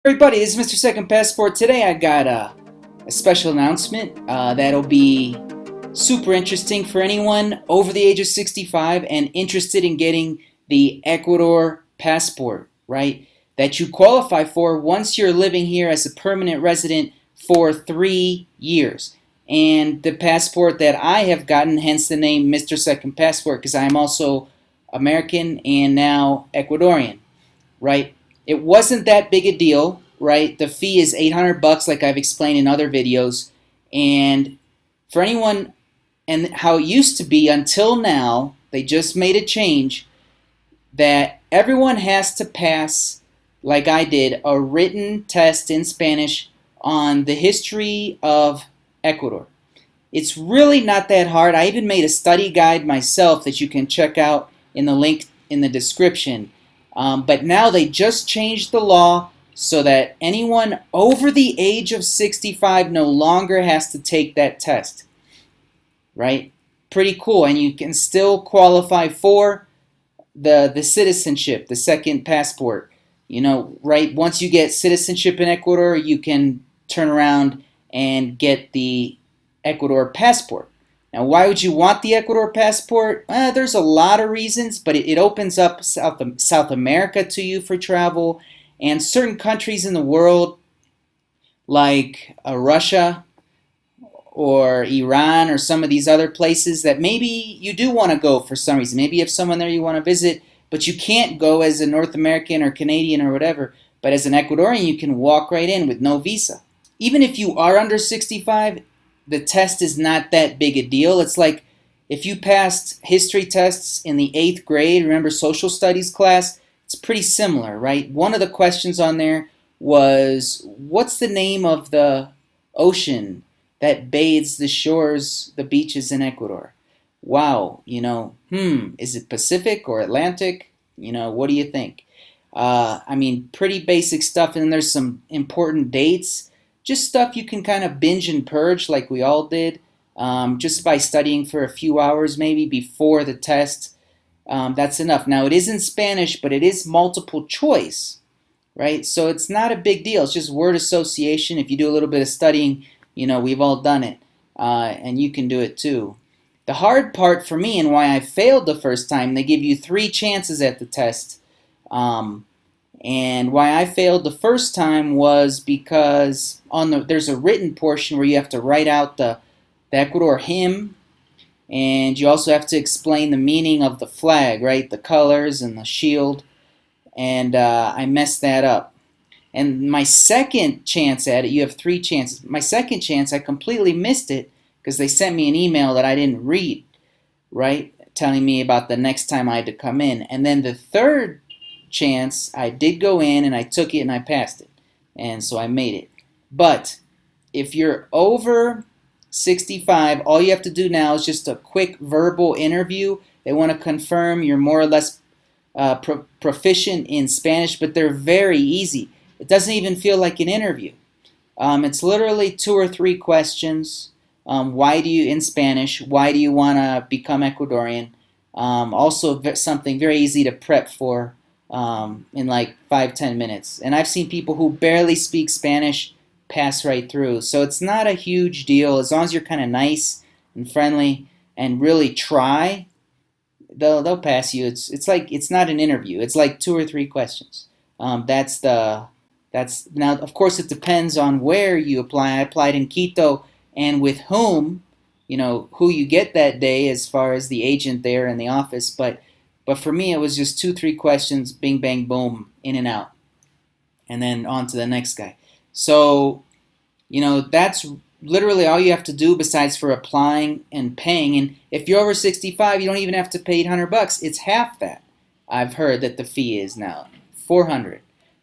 Everybody, this is Mr. Second Passport. Today I got a special announcement that'll be super interesting for anyone over the age of 65 and interested in getting the Ecuador passport, right? That you qualify for once you're living here as a permanent resident for 3 years. And the passport that I have gotten, hence the name Mr. Second Passport, because I am also American and now Ecuadorian, right? It wasn't that big a deal, right? The fee is $800 like I've explained in other videos. And for anyone, and how it used to be until now, they just made a change that everyone has to pass, like I did, a written test in Spanish on the history of Ecuador. It's really not that hard. I even made a study guide myself that you can check out in the link in the description. But now they just changed the law so that anyone over the age of 65 no longer has to take that test, right? Pretty cool. And you can still qualify for the citizenship, the second passport. You know, right? Once you get citizenship in Ecuador, you can turn around and get the Ecuador passport. Now, why would you want the Ecuador passport? There's a lot of reasons, but it opens up South America to you for travel, and certain countries in the world, like Russia or Iran or some of these other places that maybe you do want to go for some reason. Maybe you have someone there you want to visit, but you can't go as a North American or Canadian or whatever. But as an Ecuadorian, you can walk right in with no visa. Even if you are under 65, the test is not that big a deal. It's like if you passed history tests in the 8th grade, remember social studies class? It's pretty similar, right? One of the questions on there was, what's the name of the ocean that bathes the shores, the beaches in Ecuador? Wow, is it Pacific or Atlantic? What do you think? Pretty basic stuff, and then there's some important dates. Just stuff you can kind of binge and purge like we all did, just by studying for a few hours maybe before the test. That's enough. Now, it is in Spanish, but it is multiple choice, right? So it's not a big deal. It's just word association. If you do a little bit of studying, we've all done it, and you can do it too. The hard part for me and why I failed the first time, they give you 3 chances at the test. And why I failed the first time was because there's a written portion where you have to write out the Ecuador hymn, and you also have to explain the meaning of the flag, right? The colors and the shield, and I messed that up. And my second chance at it, you have 3 chances. My second chance, I completely missed it because they sent me an email that I didn't read, right? Telling me about the next time I had to come in. And then the third chance, I did go in and I took it and I passed it, and so I made it. But if you're over 65, all you have to do now is just a quick verbal interview. They want to confirm you're more or less proficient in Spanish, but they're very easy. It doesn't even feel like an interview. It's literally 2 or 3 questions. Why do you, in Spanish, why do you want to become Ecuadorian? Also something very easy to prep for in like 5-10 minutes. And I've seen people who barely speak Spanish pass right through. So it's not a huge deal. As long as you're kind of nice and friendly and really try, they'll pass you. It's like, it's not an interview. It's like 2 or 3 questions. That's now, of course, it depends on where you apply. I applied in Quito, and with whom, who you get that day as far as the agent there in the office. But for me, it was just 2-3 questions, bing, bang, boom, in and out. And then on to the next guy. So, that's literally all you have to do besides for applying and paying. And if you're over 65, you don't even have to pay $800. It's half that. I've heard that the fee is now $400.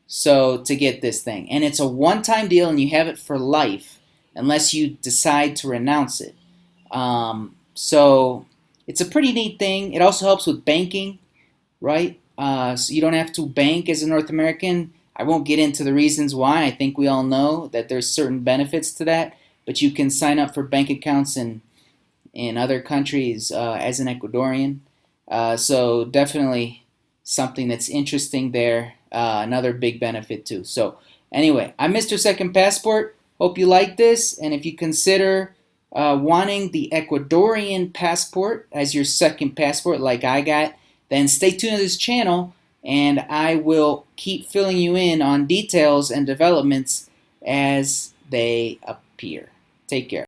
So to get this thing. And it's a one-time deal, and you have it for life unless you decide to renounce it. So it's a pretty neat thing. It also helps with banking, right? So you don't have to bank as a North American. I won't get into the reasons why. I think we all know that there's certain benefits to that. But you can sign up for bank accounts in other countries as an Ecuadorian. So definitely something that's interesting there. Another big benefit too. So Anyway, I'm Mr. Second Passport. Hope you like this, and if you consider wanting the Ecuadorian passport as your second passport like I got, then stay tuned to this channel and I will keep filling you in on details and developments as they appear. Take care.